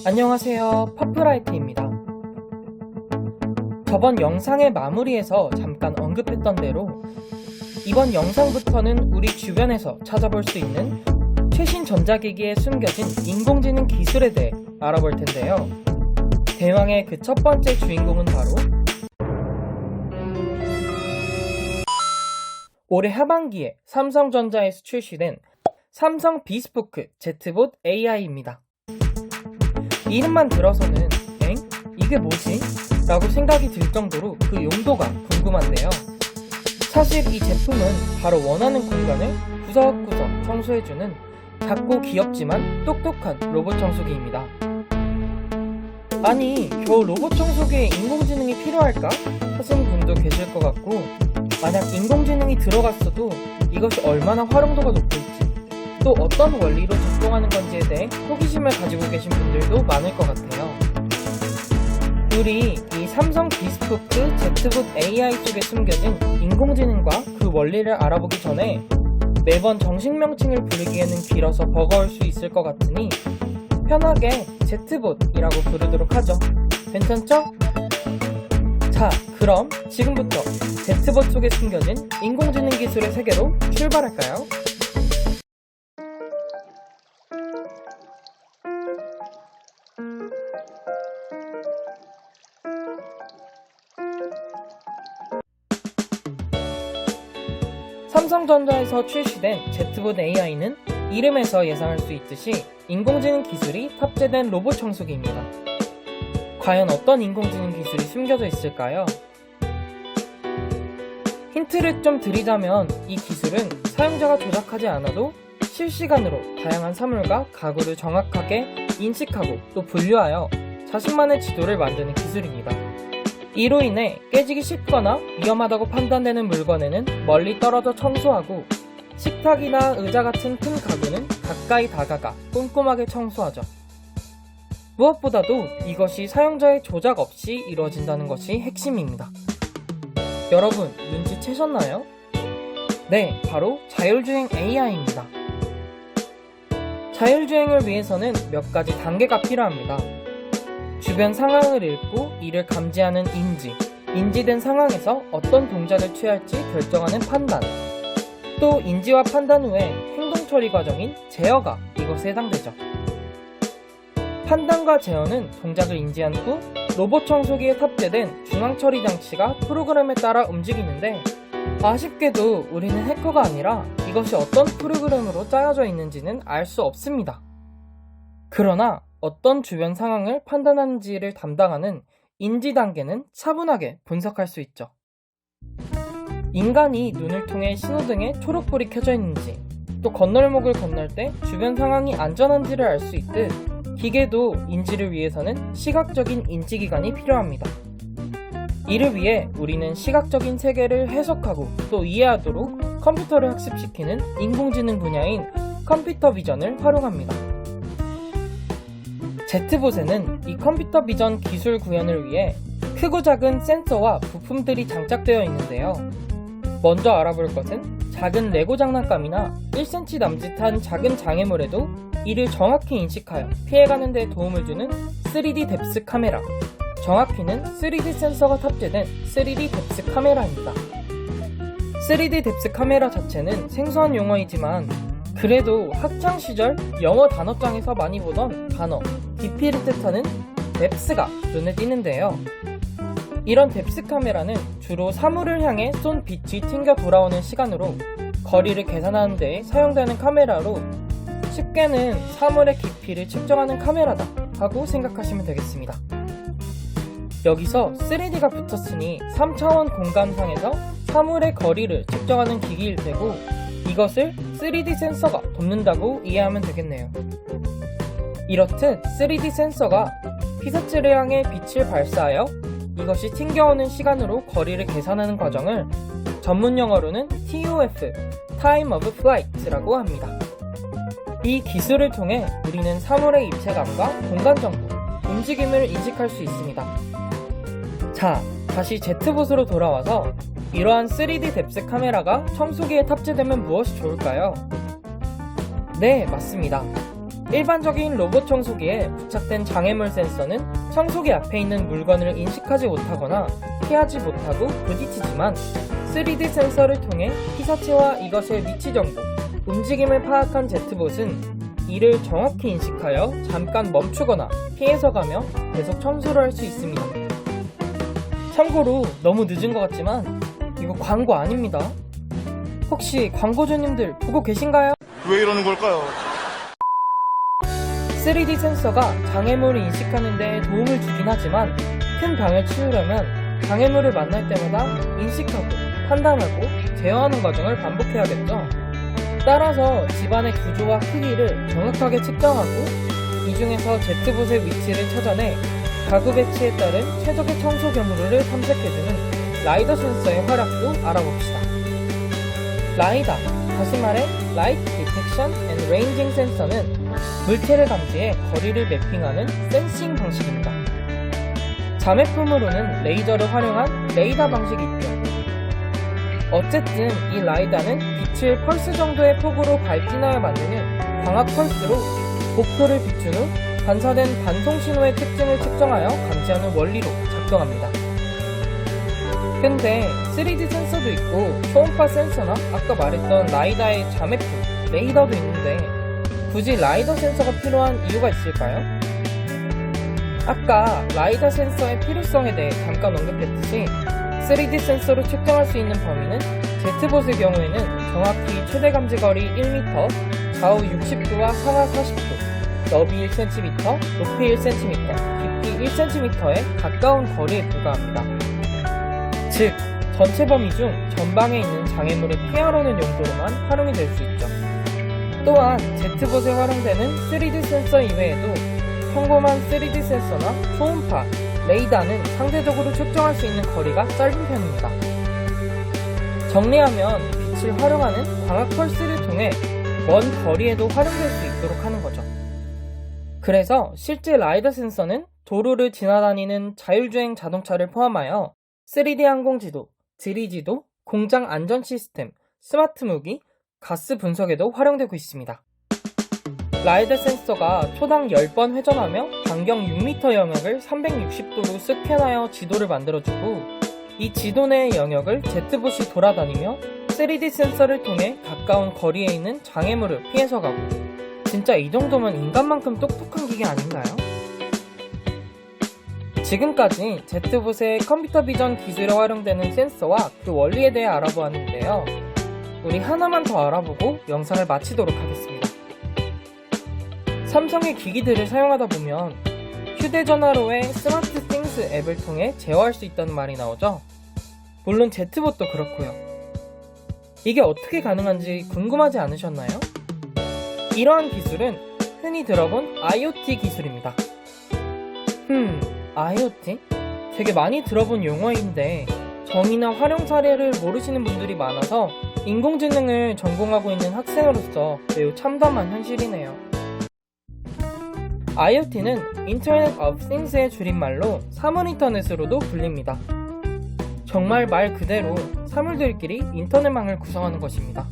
안녕하세요, 퍼플라이트입니다. 저번 영상의 마무리에서 잠깐 언급했던 대로 이번 영상부터는 우리 주변에서 찾아볼 수 있는 최신 전자기기에 숨겨진 인공지능 기술에 대해 알아볼 텐데요. 대왕의 그 첫 번째 주인공은 바로 올해 하반기에 삼성전자에서 출시된 삼성 비스포크 제트봇 AI입니다. 이름만 들어서는 엥? 이게 뭐지? 라고 생각이 들 정도로 그 용도가 궁금한데요. 사실 이 제품은 바로 원하는 공간을 구석구석 청소해주는 작고 귀엽지만 똑똑한 로봇 청소기입니다. 아니, 겨우 로봇 청소기에 인공지능이 필요할까? 하시는 분도 계실 것 같고, 만약 인공지능이 들어갔어도 이것이 얼마나 활용도가 높을지, 또 어떤 원리로 작동하는 건지에 대해 호기심을 가지고 계신 분들도 많을 것 같아요. 우리 이 삼성 비스포크 제트봇 AI 속에 숨겨진 인공지능과 그 원리를 알아보기 전에 매번 정식 명칭을 부르기에는 길어서 버거울 수 있을 것 같으니 편하게 제트봇이라고 부르도록 하죠. 괜찮죠? 자, 그럼 지금부터 제트봇 속에 숨겨진 인공지능 기술의 세계로 출발할까요? 삼성전자에서 출시된 제트봇 AI는 이름에서 예상할 수 있듯이 인공지능 기술이 탑재된 로봇 청소기입니다. 과연 어떤 인공지능 기술이 숨겨져 있을까요? 힌트를 좀 드리자면 이 기술은 사용자가 조작하지 않아도 실시간으로 다양한 사물과 가구를 정확하게 인식하고 또 분류하여 자신만의 지도를 만드는 기술입니다. 이로 인해 깨지기 쉽거나 위험하다고 판단되는 물건에는 멀리 떨어져 청소하고 식탁이나 의자 같은 큰 가구는 가까이 다가가 꼼꼼하게 청소하죠. 무엇보다도 이것이 사용자의 조작 없이 이루어진다는 것이 핵심입니다. 여러분, 눈치채셨나요? 네, 바로 자율주행 AI입니다. 자율주행을 위해서는 몇 가지 단계가 필요합니다. 주변 상황을 읽고 이를 감지하는 인지된 상황에서 어떤 동작을 취할지 결정하는 판단, 또 인지와 판단 후에 행동 처리 과정인 제어가 이것에 해당되죠. 판단과 제어는 동작을 인지한 후 로봇 청소기에 탑재된 중앙 처리 장치가 프로그램에 따라 움직이는데, 아쉽게도 우리는 해커가 아니라 이것이 어떤 프로그램으로 짜여져 있는지는 알 수 없습니다. 그러나 어떤 주변 상황을 판단하는지를 담당하는 인지 단계는 차분하게 분석할 수 있죠. 인간이 눈을 통해 신호등에 초록불이 켜져 있는지, 또 건널목을 건널 때 주변 상황이 안전한지를 알 수 있듯 기계도 인지를 위해서는 시각적인 인지기관이 필요합니다. 이를 위해 우리는 시각적인 세계를 해석하고 또 이해하도록 컴퓨터를 학습시키는 인공지능 분야인 컴퓨터 비전을 활용합니다. 제트봇에는 이 컴퓨터 비전 기술 구현을 위해 크고 작은 센서와 부품들이 장착되어 있는데요. 먼저 알아볼 것은 작은 레고 장난감이나 1cm 남짓한 작은 장애물에도 이를 정확히 인식하여 피해가는 데 도움을 주는 3D 뎁스 카메라, 정확히는 3D 센서가 탑재된 3D 뎁스 카메라입니다. 3D 뎁스 카메라 자체는 생소한 용어이지만 그래도 학창시절 영어 단어장에서 많이 보던 단어 깊이를 뜻하는 뎁스가 눈에 띄는데요. 이런 뎁스 카메라는 주로 사물을 향해 쏜 빛이 튕겨 돌아오는 시간으로 거리를 계산하는 데 사용되는 카메라로, 쉽게는 사물의 깊이를 측정하는 카메라다 하고 생각하시면 되겠습니다. 여기서 3D가 붙었으니 3차원 공간상에서 사물의 거리를 측정하는 기기일 테고, 이것을 3D 센서가 돕는다고 이해하면 되겠네요. 이렇듯 3D 센서가 피사체를 향해 빛을 발사하여 이것이 튕겨오는 시간으로 거리를 계산하는 과정을 전문 용어로는 TOF, Time of Flight라고 합니다. 이 기술을 통해 우리는 사물의 입체감과 공간 정보, 움직임을 인식할 수 있습니다. 자, 다시 제트봇으로 돌아와서 이러한 3D 뎁스 카메라가 청소기에 탑재되면 무엇이 좋을까요? 네, 맞습니다. 일반적인 로봇 청소기에 부착된 장애물 센서는 청소기 앞에 있는 물건을 인식하지 못하거나 피하지 못하고 부딪히지만 3D 센서를 통해 피사체와 이것의 위치 정보, 움직임을 파악한 제트봇은 이를 정확히 인식하여 잠깐 멈추거나 피해서 가며 계속 청소를 할 수 있습니다. 참고로 너무 늦은 것 같지만 이거 광고 아닙니다. 혹시 광고주님들 보고 계신가요? 왜 이러는 걸까요? 3D 센서가 장애물을 인식하는 데 도움을 주긴 하지만 큰 병을 치우려면 장애물을 만날 때마다 인식하고 판단하고 제어하는 과정을 반복해야겠죠. 따라서 집안의 구조와 크기를 정확하게 측정하고 이 중에서 제트봇의 위치를 찾아내 가구 배치에 따른 최적의 청소 경로를 탐색해주는 라이더 센서의 활약도 알아봅시다. 라이다, 다시 말해 Light Detection and Ranging 센서는 물체를 감지해 거리를 매핑하는 센싱 방식입니다. 자매품으로는 레이저를 활용한 레이더 방식이 있죠. 어쨌든 이 라이다는 빛을 펄스 정도의 폭으로 밝히나요 만드는 광학 펄스로 목표를 비춘 후 반사된 반송 신호의 특징을 측정하여 감지하는 원리로 작동합니다. 근데 3D 센서도 있고 초음파 센서나 아까 말했던 라이다의 자매품, 레이더도 있는데 굳이 라이더 센서가 필요한 이유가 있을까요? 아까 라이더 센서의 필요성에 대해 잠깐 언급했듯이 3D 센서로 측정할 수 있는 범위는 제트봇의 경우에는 정확히 최대 감지거리 1m, 좌우 60도와 상하 40도, 너비 1cm, 높이 1cm, 깊이 1cm에 가까운 거리에 불과합니다. 즉, 전체 범위 중 전방에 있는 장애물을 피하려는 용도로만 활용이 될 수 있죠. 또한 제트봇에 활용되는 3D 센서 이외에도 평범한 3D 센서나 초음파, 레이더는 상대적으로 측정할 수 있는 거리가 짧은 편입니다. 정리하면 빛을 활용하는 광학 펄스를 통해 먼 거리에도 활용될 수 있도록 하는 거죠. 그래서 실제 라이더 센서는 도로를 지나다니는 자율주행 자동차를 포함하여 3D 항공지도, 지리지도, 공장 안전 시스템, 스마트 무기, 가스 분석에도 활용되고 있습니다. 라이더 센서가 초당 10번 회전하며 반경 6m 영역을 360도로 스캔하여 지도를 만들어주고 이 지도 내의 영역을 제트봇이 돌아다니며 3D 센서를 통해 가까운 거리에 있는 장애물을 피해서 가고 진짜 이 정도면 인간만큼 똑똑한 기계 아닌가요? 지금까지 제트봇의 컴퓨터 비전 기술에 활용되는 센서와 그 원리에 대해 알아보았는데요. 우리 하나만 더 알아보고 영상을 마치도록 하겠습니다. 삼성의 기기들을 사용하다 보면 휴대전화로의 스마트 띵스 앱을 통해 제어할 수 있다는 말이 나오죠. 물론 제트봇도 그렇고요. 이게 어떻게 가능한지 궁금하지 않으셨나요? 이러한 기술은 흔히 들어본 IoT 기술입니다. IoT? 되게 많이 들어본 용어인데 정의나 활용 사례를 모르시는 분들이 많아서 인공지능을 전공하고 있는 학생으로서 매우 참담한 현실이네요. IoT는 Internet of Things의 줄임말로 사물인터넷으로도 불립니다. 정말 말 그대로 사물들끼리 인터넷망을 구성하는 것입니다.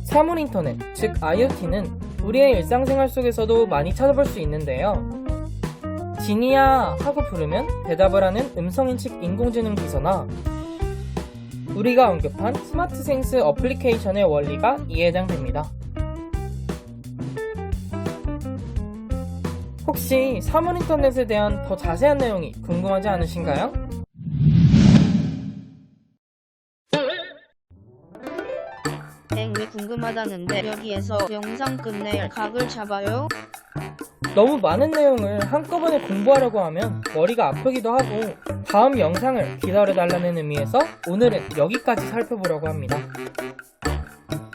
사물인터넷, 즉 IoT는 우리의 일상생활 속에서도 많이 찾아볼 수 있는데요. 지니야 하고 부르면 대답을 하는 음성인식 인공지능 비서나 우리가 언급한 스마트생스 어플리케이션의 원리가 이에 해당됩니다. 혹시 사물인터넷에 대한 더 자세한 내용이 궁금하지 않으신가요? 왜 궁금하다는데 여기에서 영상 끝낼 각을 잡아요? 너무 많은 내용을 한꺼번에 공부하려고 하면 머리가 아프기도 하고 다음 영상을 기다려달라는 의미에서 오늘은 여기까지 살펴보려고 합니다.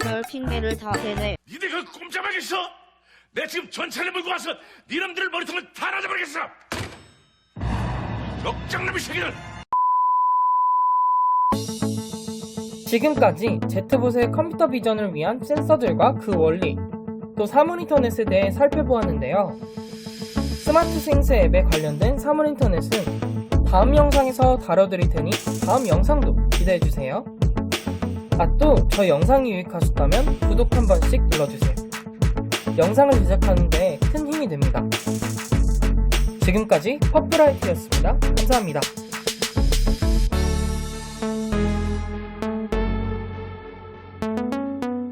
별 핑계를 다 대네. 니네가 꼼짝하겠어? 내가 지금 전차를 몰고 와서 니놈들 머리통을 다 놔줘버리겠어! 역장놈의 새끼들! 지금까지 제트봇의 컴퓨터 비전을 위한 센서들과 그 원리, 또 사물인터넷에 대해 살펴보았는데요. 스마트생스 앱에 관련된 사물인터넷은 다음 영상에서 다뤄드릴 테니 다음 영상도 기대해주세요. 또 저 영상이 유익하셨다면 구독 한 번씩 눌러주세요. 영상을 제작하는 데 큰 힘이 됩니다. 지금까지 퍼플라이트였습니다. 감사합니다.